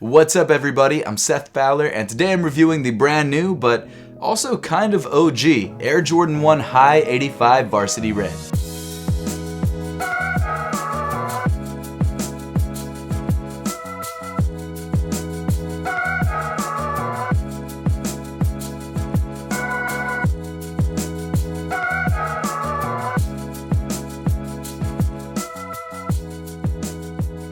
What's up everybody, I'm Seth Fowler and today I'm reviewing the brand new but also kind of OG Air Jordan 1 High 85 Varsity Red.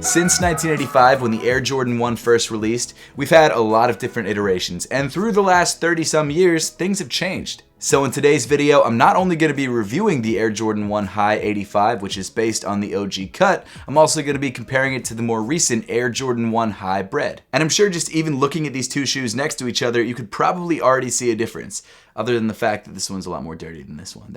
Since 1985, when the Air Jordan 1 first released, we've had a lot of different iterations, and through the last 30-some years, things have changed. So in today's video, I'm not only going to be reviewing the Air Jordan 1 High 85, which is based on the OG cut, I'm also going to be comparing it to the more recent Air Jordan 1 High Bred. And I'm sure just even looking at these two shoes next to each other, you could probably already see a difference, other than the fact that this one's a lot more dirty than this one.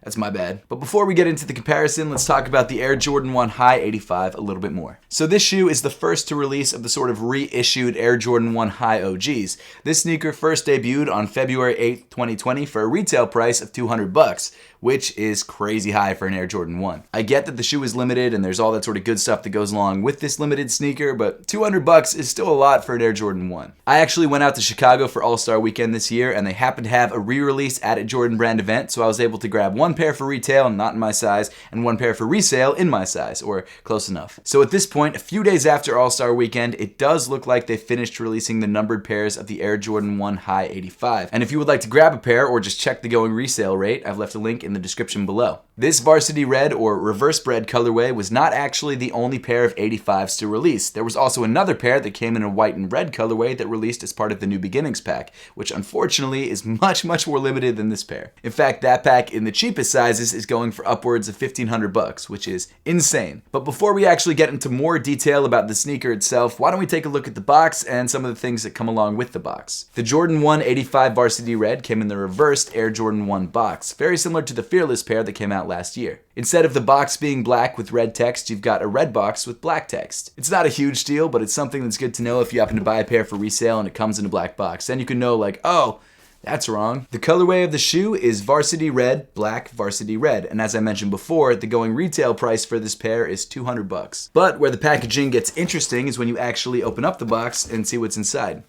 That's my bad. But before we get into the comparison, let's talk about the Air Jordan 1 High 85 a little bit more. So this shoe is the first to release of the sort of reissued Air Jordan 1 High OGs. This sneaker first debuted on February 8th, 2020 for a retail price of $200, which is crazy high for an Air Jordan 1. I get that the shoe is limited and there's all that sort of good stuff that goes along with this limited sneaker, but $200 is still a lot for an Air Jordan 1. I actually went out to Chicago for All-Star Weekend this year and they happened to have a re-release at a Jordan Brand event, so I was able to grab one pair for retail, not in my size, and one pair for resale in my size, or close enough. So at this point, a few days after All-Star Weekend, it does look like they finished releasing the numbered pairs of the Air Jordan 1 High 85. And if you would like to grab a pair or just check the going resale rate, I've left a link in the description below. This Varsity Red or Reverse Bred colorway was not actually the only pair of 85s to release. There was also another pair that came in a white and red colorway that released as part of the New Beginnings pack, which unfortunately is much more limited than this pair. In fact, that pack in the cheapest sizes is going for upwards of $1,500, which is insane. But before we actually get into more detail about the sneaker itself, why don't we take a look at the box and some of the things that come along with the box. The Jordan 1 85 Varsity Red came in the reversed Air Jordan 1 box, very similar to the Fearless pair that came out last year. Instead of the box being black with red text, you've got a red box with black text. It's not a huge deal, but it's something that's good to know if you happen to buy a pair for resale and it comes in a black box. Then you can know like, oh, that's wrong. The colorway of the shoe is Varsity Red, Black Varsity Red, and as I mentioned before, the going retail price for this pair is $200. But where the packaging gets interesting is when you actually open up the box and see what's inside.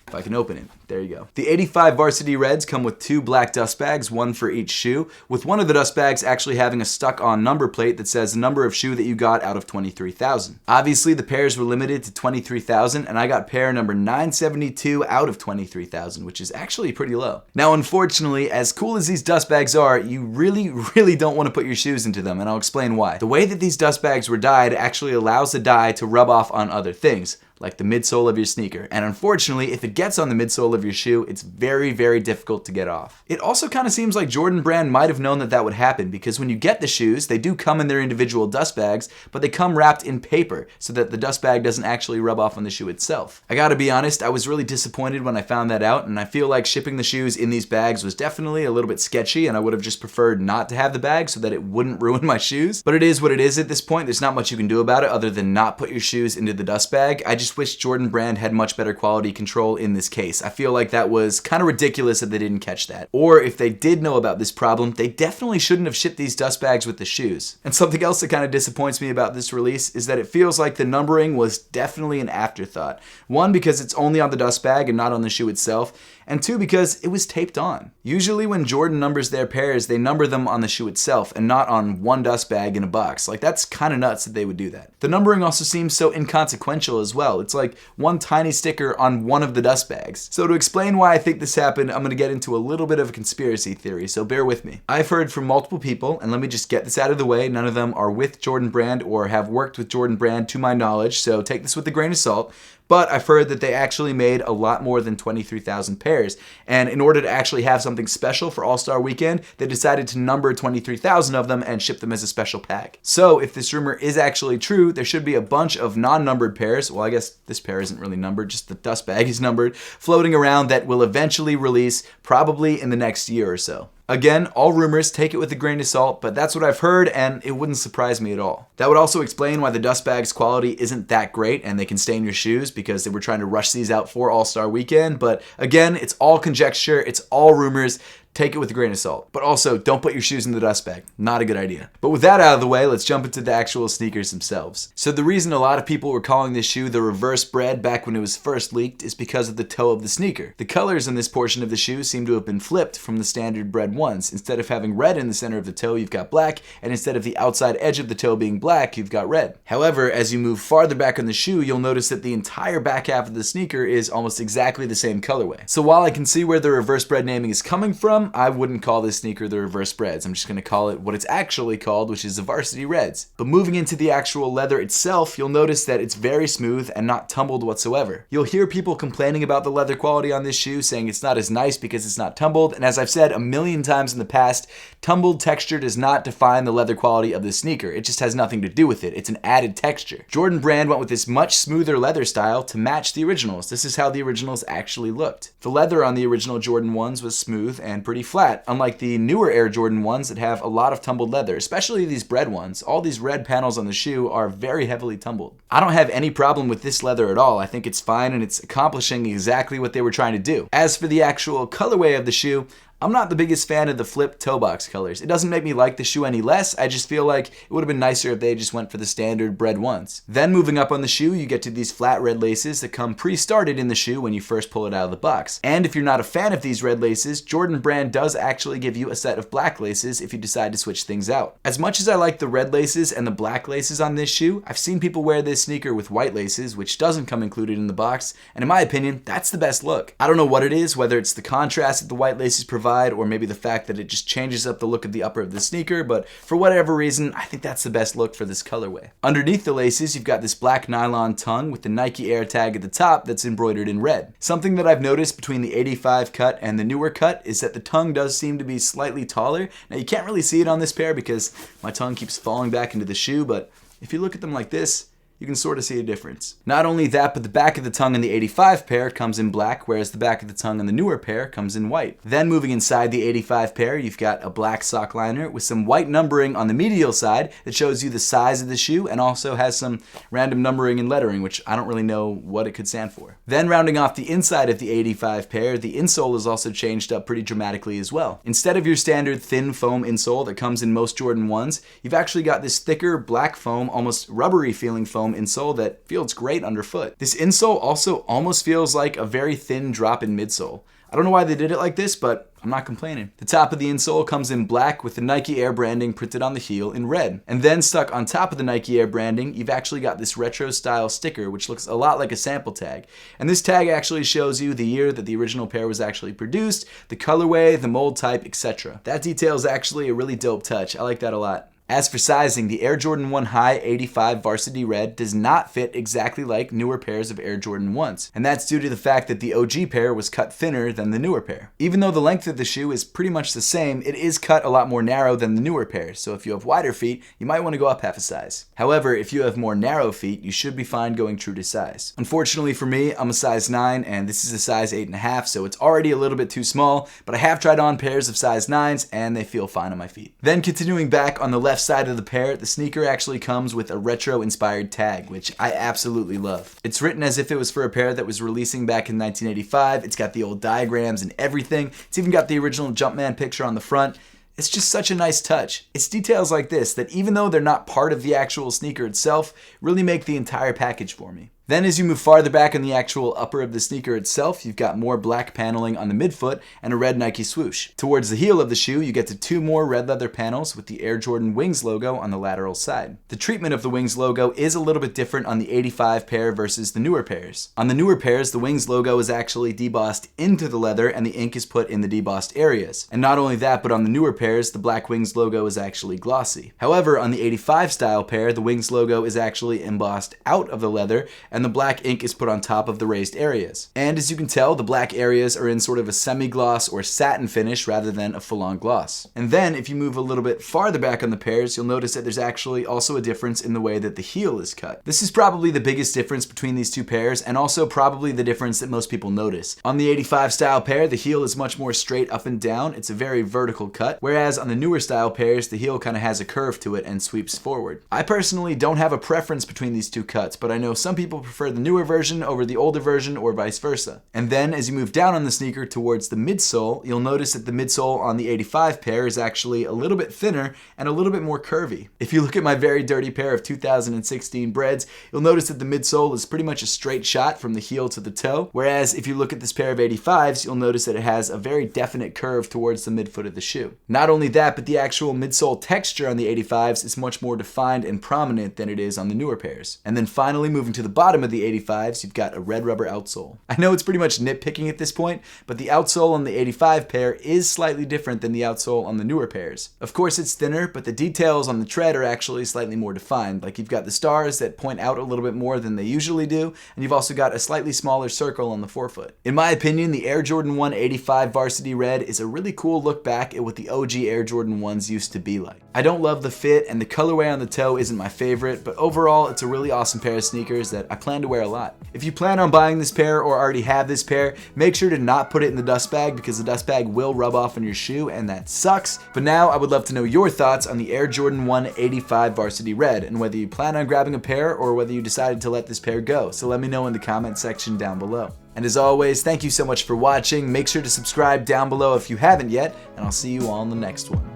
If I can open it. There you go. The 85 Varsity Reds come with two black dust bags, one for each shoe, with one of the dust bags actually having a stuck-on number plate that says the number of shoe that you got out of 23,000. Obviously, the pairs were limited to 23,000, and I got pair number 972 out of 23,000, which is actually pretty low. Now, unfortunately, as cool as these dust bags are, you really don't want to put your shoes into them, and I'll explain why. The way that these dust bags were dyed actually allows the dye to rub off on other things, like the midsole of your sneaker. And unfortunately, if it gets on the midsole of your shoe, it's very difficult to get off. It also kind of seems like Jordan Brand might have known that that would happen, because when you get the shoes, they do come in their individual dust bags, but they come wrapped in paper so that the dust bag doesn't actually rub off on the shoe itself. I gotta be honest, I was really disappointed when I found that out, and I feel like shipping the shoes in these bags was definitely a little bit sketchy, and I would have just preferred not to have the bag so that it wouldn't ruin my shoes. But it is what it is at this point. There's not much you can do about it other than not put your shoes into the dust bag. I just wish Jordan Brand had much better quality control in this case. I feel like that was kind of ridiculous that they didn't catch that. Or if they did know about this problem, they definitely shouldn't have shipped these dust bags with the shoes. And something else that kind of disappoints me about this release is that it feels like the numbering was definitely an afterthought. One, because it's only on the dust bag and not on the shoe itself, and two, because it was taped on. Usually when Jordan numbers their pairs, they number them on the shoe itself and not on one dust bag in a box. Like, that's kind of nuts that they would do that. The numbering also seems so inconsequential as well. It's like one tiny sticker on one of the dust bags. So to explain why I think this happened, I'm going to get into a little bit of a conspiracy theory, so bear with me. I've heard from multiple people, and let me just get this out of the way, none of them are with Jordan Brand or have worked with Jordan Brand to my knowledge, so take this with a grain of salt. But I've heard that they actually made a lot more than 23,000 pairs. And in order to actually have something special for All-Star Weekend, they decided to number 23,000 of them and ship them as a special pack. So if this rumor is actually true, there should be a bunch of non-numbered pairs, well, I guess this pair isn't really numbered, just the dust bag is numbered, floating around that will eventually release probably in the next year or so. Again, all rumors, take it with a grain of salt, but that's what I've heard and it wouldn't surprise me at all. That would also explain why the dust bag's quality isn't that great and they can stain your shoes because they were trying to rush these out for All-Star Weekend, but again, it's all conjecture, it's all rumors. take it with a grain of salt. But also, don't put your shoes in the dust bag. Not a good idea. But with that out of the way, let's jump into the actual sneakers themselves. So the reason a lot of people were calling this shoe the Reverse Bred back when it was first leaked is because of the toe of the sneaker. The colors in this portion of the shoe seem to have been flipped from the standard Bred ones. Instead of having red in the center of the toe, you've got black, and instead of the outside edge of the toe being black, you've got red. However, as you move farther back on the shoe, you'll notice that the entire back half of the sneaker is almost exactly the same colorway. So while I can see where the Reverse Bred naming is coming from, I wouldn't call this sneaker the Reverse Breds. I'm just going to call it what it's actually called, which is the Varsity Reds. But moving into the actual leather itself, you'll notice that it's very smooth and not tumbled whatsoever. You'll hear people complaining about the leather quality on this shoe, saying it's not as nice because it's not tumbled, and as I've said a million times in the past, tumbled texture does not define the leather quality of the sneaker. It just has nothing to do with it. It's an added texture. Jordan Brand went with this much smoother leather style to match the originals. This is how the originals actually looked. The leather on the original Jordan 1s was smooth and pretty flat, unlike the newer Air Jordan 1s that have a lot of tumbled leather, especially these Bred ones. All these red panels on the shoe are very heavily tumbled. I don't have any problem with this leather at all. I think it's fine and it's accomplishing exactly what they were trying to do. As for the actual colorway of the shoe, I'm not the biggest fan of the flipped toe box colors. It doesn't make me like the shoe any less, I just feel like it would have been nicer if they just went for the standard Bred ones. Then moving up on the shoe, you get to these flat red laces that come pre-started in the shoe when you first pull it out of the box. And if you're not a fan of these red laces, Jordan Brand does actually give you a set of black laces if you decide to switch things out. As much as I like the red laces and the black laces on this shoe, I've seen people wear this sneaker with white laces, which doesn't come included in the box, and in my opinion, that's the best look. I don't know what it is, whether it's the contrast that the white laces provide, or maybe the fact that it just changes up the look of the upper of the sneaker, but for whatever reason, I think that's the best look for this colorway. Underneath the laces, you've got this black nylon tongue with the Nike Air tag at the top that's embroidered in red. Something that I've noticed between the 85 cut and the newer cut is that the tongue does seem to be slightly taller. Now you can't really see it on this pair because my tongue keeps falling back into the shoe, but if you look at them like this, you can sort of see a difference. Not only that, but the back of the tongue in the 85 pair comes in black, whereas the back of the tongue in the newer pair comes in white. Then moving inside the 85 pair, you've got a black sock liner with some white numbering on the medial side that shows you the size of the shoe and also has some random numbering and lettering, which I don't really know what it could stand for. Then rounding off the inside of the 85 pair, the insole is also changed up pretty dramatically as well. Instead of your standard thin foam insole that comes in most Jordan 1s, you've actually got this thicker black foam, almost rubbery feeling foam insole that feels great underfoot. This insole also almost feels like a very thin drop in midsole. I don't know why they did it like this, but I'm not complaining. The top of the insole comes in black with the Nike Air branding printed on the heel in red. And then stuck on top of the Nike Air branding, you've actually got this retro style sticker which looks a lot like a sample tag. And this tag actually shows you the year that the original pair was actually produced, the colorway, the mold type, etc. That detail is actually a really dope touch. I like that a lot. As for sizing, the Air Jordan 1 High 85 Varsity Red does not fit exactly like newer pairs of Air Jordan 1s, and that's due to the fact that the OG pair was cut thinner than the newer pair. Even though the length of the shoe is pretty much the same, it is cut a lot more narrow than the newer pairs, so if you have wider feet, you might want to go up half a size. However, if you have more narrow feet, you should be fine going true to size. Unfortunately for me, I'm a size 9, and this is a size 8.5, so it's already a little bit too small, but I have tried on pairs of size 9s, and they feel fine on my feet. Then continuing back on the left side of the pair, the sneaker actually comes with a retro-inspired tag, which I absolutely love. It's written as if it was for a pair that was releasing back in 1985. It's got the old diagrams and everything. It's even got the original Jumpman picture on the front. It's just such a nice touch. It's details like this that even though they're not part of the actual sneaker itself, really make the entire package for me. Then as you move farther back on the actual upper of the sneaker itself, you've got more black paneling on the midfoot and a red Nike swoosh. Towards the heel of the shoe, you get to 2 more red leather panels with the Air Jordan Wings logo on the lateral side. The treatment of the Wings logo is a little bit different on the 85 pair versus the newer pairs. On the newer pairs, the Wings logo is actually debossed into the leather and the ink is put in the debossed areas. And not only that, but on the newer pairs, the black Wings logo is actually glossy. However, on the 85 style pair, the Wings logo is actually embossed out of the leather and the black ink is put on top of the raised areas. And as you can tell, the black areas are in sort of a semi-gloss or satin finish rather than a full-on gloss. And then if you move a little bit farther back on the pairs, you'll notice that there's actually also a difference in the way that the heel is cut. This is probably the biggest difference between these two pairs and also probably the difference that most people notice. On the 85 style pair, the heel is much more straight up and down. It's a very vertical cut, whereas on the newer style pairs, the heel kind of has a curve to it and sweeps forward. I personally don't have a preference between these two cuts, but I know some people prefer the newer version over the older version or vice versa. And then as you move down on the sneaker towards the midsole, you'll notice that the midsole on the 85 pair is actually a little bit thinner and a little bit more curvy. If you look at my very dirty pair of 2016 Breds, you'll notice that the midsole is pretty much a straight shot from the heel to the toe, whereas if you look at this pair of 85s, you'll notice that it has a very definite curve towards the midfoot of the shoe. Not only that, but the actual midsole texture on the 85s is much more defined and prominent than it is on the newer pairs. And then finally, moving to the bottom of the 85s, you've got a red rubber outsole. I know it's pretty much nitpicking at this point, but the outsole on the 85 pair is slightly different than the outsole on the newer pairs. Of course, it's thinner, but the details on the tread are actually slightly more defined. Like you've got the stars that point out a little bit more than they usually do, and you've also got a slightly smaller circle on the forefoot. In my opinion, the Air Jordan 1 85 Varsity Red is a really cool look back at what the OG Air Jordan 1s used to be like. I don't love the fit, and the colorway on the toe isn't my favorite, but overall, it's a really awesome pair of sneakers that I plan to wear a lot. If you plan on buying this pair or already have this pair, make sure to not put it in the dust bag because the dust bag will rub off on your shoe and that sucks. But now I would love to know your thoughts on the Air Jordan 1 85 Varsity Red and whether you plan on grabbing a pair or whether you decided to let this pair go. So let me know in the comment section down below. And as always, thank you so much for watching. Make sure to subscribe down below if you haven't yet, and I'll see you all in the next one.